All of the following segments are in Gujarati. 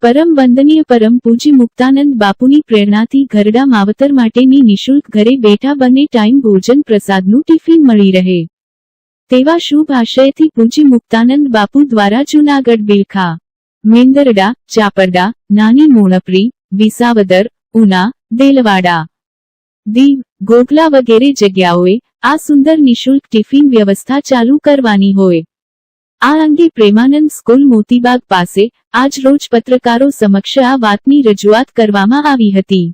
પરમ વંદનીય પરમ પૂજ્ય મુક્તાનંદ બાપુની પ્રેરણાથી ઘરડા માવતર માટેની નિઃશુલ્ક ઘરે બેઠા બંને ટાઈમ ભોજન પ્રસાદનું ટિફિન મળી રહે તેવા શુભ આશયથી પૂજ્ય મુક્તાનંદ બાપુ દ્વારા જૂનાગઢ બિલખા, મેંદરડા, ચાપરડા, નાની મોણપરી, વિસાવદર, ઉના, દેલવાડા, દીવ, ગોગલા વગેરે જગ્યાઓએ આ સુંદર નિઃશુલ્ક ટિફિન વ્યવસ્થા ચાલુ કરવાની હોય આ અંગે પ્રેમાનંદ સ્કૂલ મોતીબાગ પાસે આજ રોજ પત્રકારો સમક્ષ આ વાતની રજૂઆત કરવામાં આવી હતી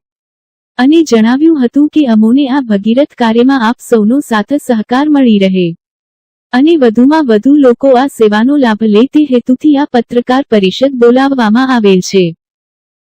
અને જણાવ્યું હતું કે અમોને આ ભગીરથ કાર્યમાં આપ સૌનો સાથ સહકાર મળી રહે અને વધુમાં વધુ લોકો આ સેવાનો લાભ લે તે હેતુથી આ પત્રકાર પરિષદ બોલાવવામાં આવેલ છે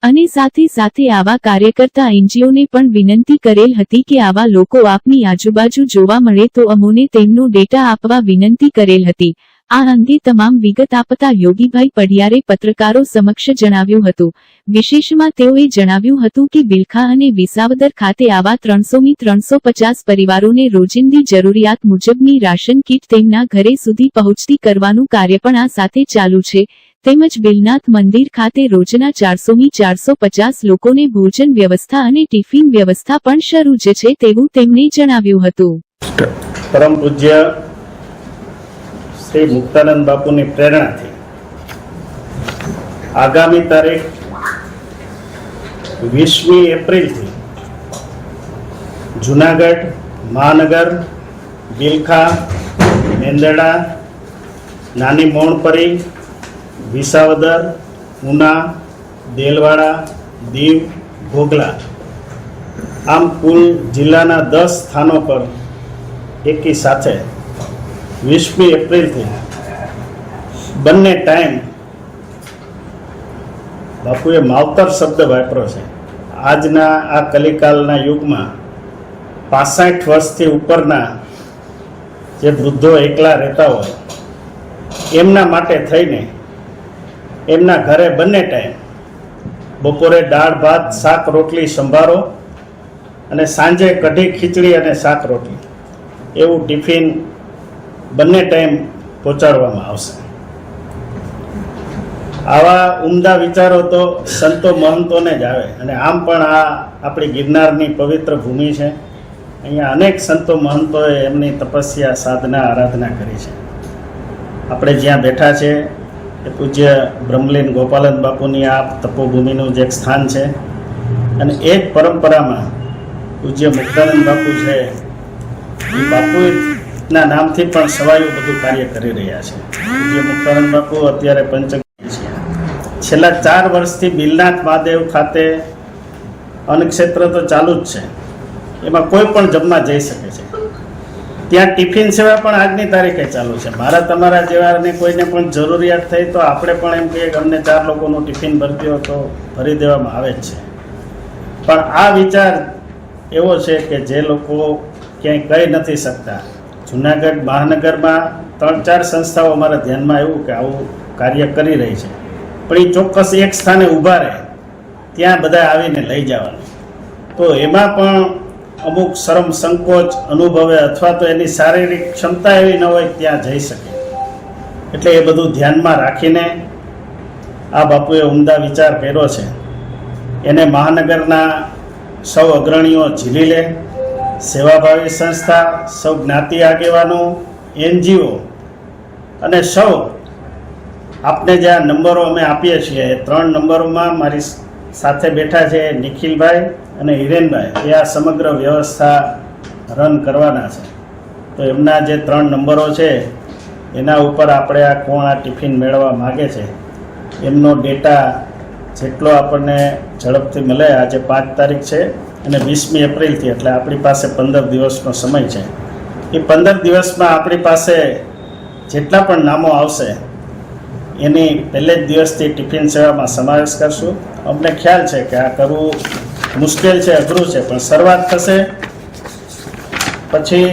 અને સાથે સાથે આવા કાર્યકર્તા એનજીઓને પણ વિનંતી કરેલ હતી કે આવા લોકો આપની આજુબાજુ જોવા મળે તો અમોને તેમનો ડેટા આપવા વિનંતી કરેલ હતી આ અંગે તમામ વિગત આપતા યોગીભાઈ પઢિયારે પત્રકારો સમક્ષ જણાવ્યું હતું વિશેષમાં તેઓએ જણાવ્યું હતું કે બિલખા અને વિસાવદર ખાતે આવા 300 350 પરિવારોને રોજિંદી જરૂરિયાત મુજબની રાશન કીટ તેમના ઘરે સુધી પહોંચતી કરવાનું કાર્ય પણ આ સાથે ચાલુ છે તેમજ બિલનાથ મંદિર ખાતે રોજના 400 450 લોકોને ભોજન વ્યવસ્થા અને ટિફિન વ્યવસ્થા પણ શરૂ જ છે તેવું તેમણે જણાવ્યું હતું પરમ પૂજ્ય શ્રી મુક્તાનંદ બાપુની પ્રેરણાથી આગામી તારીખ 20મી એપ્રિલથી જૂનાગઢ મહાનગર, બિલખા, મેંદરડા, નાની મોણપરી, વિસાવદર, ઉના, દેલવાડા, દીવ, ગોગલા આમ કુલ જિલ્લાના 10 સ્થાનો પર એકી સાથે 20મી એપ્રિલથી બંને ટાઈમ બાપુએ માવતર શબ્દ વાપર્યો છે આજના આ કલિકાલના યુગમાં 65 વર્ષથી ઉપરના જે વૃદ્ધો એકલા રહેતા હોય એમના માટે થઈને એમના ઘરે બંને ટાઈમ બપોરે દાળ ભાત શાક રોટલી સંભારો અને સાંજે કઢી ખીચડી અને શાક રોટલી એવું ટિફિન બંને ટાઈમ પહોંચાડવામાં આવશે આવા ઉમદા વિચારો તો સંતો મહંતોને જ આવે અને આમ પણ આ આપણી ગિરનારની પવિત્ર ભૂમિ છે અહીંયા અનેક સંતો મહંતોએ એમની તપસ્યા સાધના આરાધના કરી છે આપણે જ્યાં બેઠા છે એ પૂજ્ય બ્રહ્મલીન ગોપાલન બાપુની આ તપોભૂમિનું જે એક સ્થાન છે અને એ જ પરંપરામાં પૂજ્ય મુક્તાનંદ બાપુ છે એ બાપુના નામથી પણ સવાયું બધું કાર્ય કરી રહ્યા છે પૂજ્ય મુક્તાનંદ બાપુ અત્યારે પંચગી છે છેલ્લા 4 વર્ષથી બિલનાથ મહાદેવ ખાતે અન્નક્ષેત્ર તો ચાલુ જ છે એમાં કોઈ પણ જમવા જઈ શકે છે ત્યાં ટિફિન સેવા પણ આજની તારીખે ચાલુ છે મારા તમારા જેવાને કોઈને પણ જરૂરિયાત થઈ તો આપણે પણ એમ કહીએ કે અમને 4 લોકોનું ટિફિન ભરતી હોય તો ભરી દેવામાં આવે જ છે પણ આ વિચાર એવો છે કે જે લોકો ક્યાંય કહી નથી શકતા જૂનાગઢ મહાનગરમાં 3-4 સંસ્થાઓ અમારા ધ્યાનમાં આવ્યું કે આવું કાર્ય કરી રહી છે પણ એ ચોક્કસ એક સ્થાને ઊભા રહે ત્યાં બધા આવીને લઈ જવાનું તો એમાં પણ અમુક શરમ સંકોચ અનુભવે અથવા તો એની શારીરિક ક્ષમતા એવી ન હોય ત્યાં જઈ શકે એટલે એ બધું ધ્યાનમાં રાખીને આ બાપુએ ઉમદા વિચાર કર્યો છે એને મહાનગરના સૌ અગ્રણીઓ ઝીલી લે સેવાભાવી સંસ્થા સૌ જ્ઞાતિ આગેવાનો એનજીઓ અને સૌ આપને જે આ નંબરો અમે આપીએ છીએ એ 3 નંબરોમાં મારી સાથે બેઠા છે નિખિલભાઈ અને હિરેનભાઈ એ આ સમગ્ર વ્યવસ્થા રન કરવાના છે તો એમના જે 3 નંબરો છે એના ઉપર આપણે આ કોણ આ ટિફિન મેળવવા માગે છે એમનો ડેટા જેટલો આપણને ઝડપથી મળે આજે 5 તારીખ છે અને 20મી એપ્રિલથી એટલે આપણી પાસે 15 દિવસનો સમય છે એ 15 દિવસમાં આપણી પાસે જેટલા પણ નામો આવશે એની પહેલે જ દિવસથી ટિફિન સેવામાં સમાવેશ કરશું અમને ખ્યાલ છે કે આ કરવું મુશ્કેલ છે અઘરું છે પણ શરૂઆત થશે પછી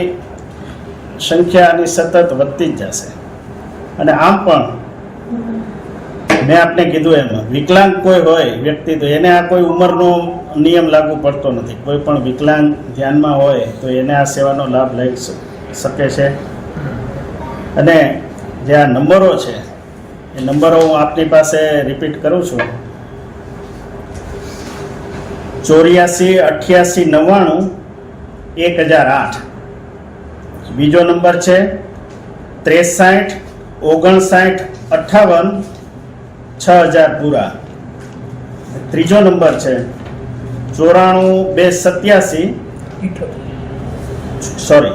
સંખ્યાની સતત વધતી જ જશે અને આમ પણ મેં આપને કીધું એમ વિકલાંગ કોઈ હોય વ્યક્તિ તો એને આ કોઈ ઉંમરનો નિયમ લાગુ પડતો નથી કોઈ પણ વિકલાંગ ધ્યાનમાં હોય તો એને આ સેવાનો લાભ લઈ શકે છે અને જે આ નંબરો છે એ નંબરો હું આપની પાસે રિપીટ કરું છું 8488901008. બીજો નંબર છે 63 59 58 6000 પૂરા. ત્રીજો નંબર છે 94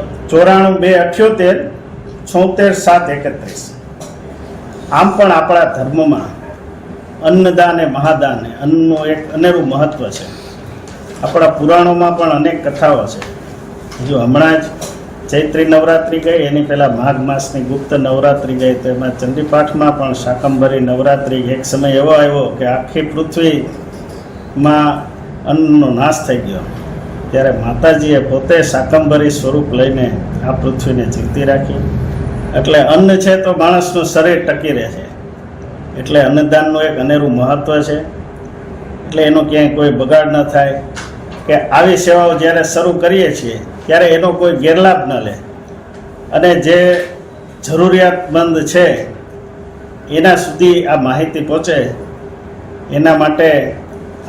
278 76 આમ પણ આપણા ધર્મમાં અન્નદાન એ મહાદાન, અન્નનું એક અનેરું મહત્વ છે. આપણા પુરાણોમાં પણ અનેક કથાઓ છે. જો હમણાં જ ચૈત્રી નવરાત્રિ ગઈ, એની પહેલાં માઘ માસની ગુપ્ત નવરાત્રિ ગઈ, તેમાં ચંડીપાઠમાં પણ શાકંભરી નવરાત્રિ. એક સમય એવો આવ્યો કે આખી પૃથ્વીમાં અન્નનો નાશ થઈ ગયો, ત્યારે માતાજીએ પોતે શાકંભરી સ્વરૂપ લઈને આ પૃથ્વીને જીવતી રાખી. એટલે અન્ન છે તો માણસનું શરીર ટકી રહે છે, એટલે અન્નદાનનું એક અનેરું મહત્ત્વ છે. એટલે એનો ક્યાંય કોઈ બગાડ ન થાય, કે આવી સેવાઓ જ્યારે શરૂ કરીએ છીએ ત્યારે એનો કોઈ ગેરલાભ ન લે, અને જે જરૂરિયાતમંદ છે એના સુધી આ માહિતી પહોંચે, એના માટે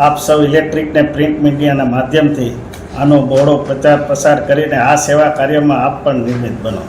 આપ સૌ ઇલેક્ટ્રિક ને પ્રિન્ટ મીડિયાના માધ્યમથી આનો બહોળો પ્રચાર પ્રસાર કરીને આ સેવા કાર્યમાં આપ પણ નિર્મિત બનો.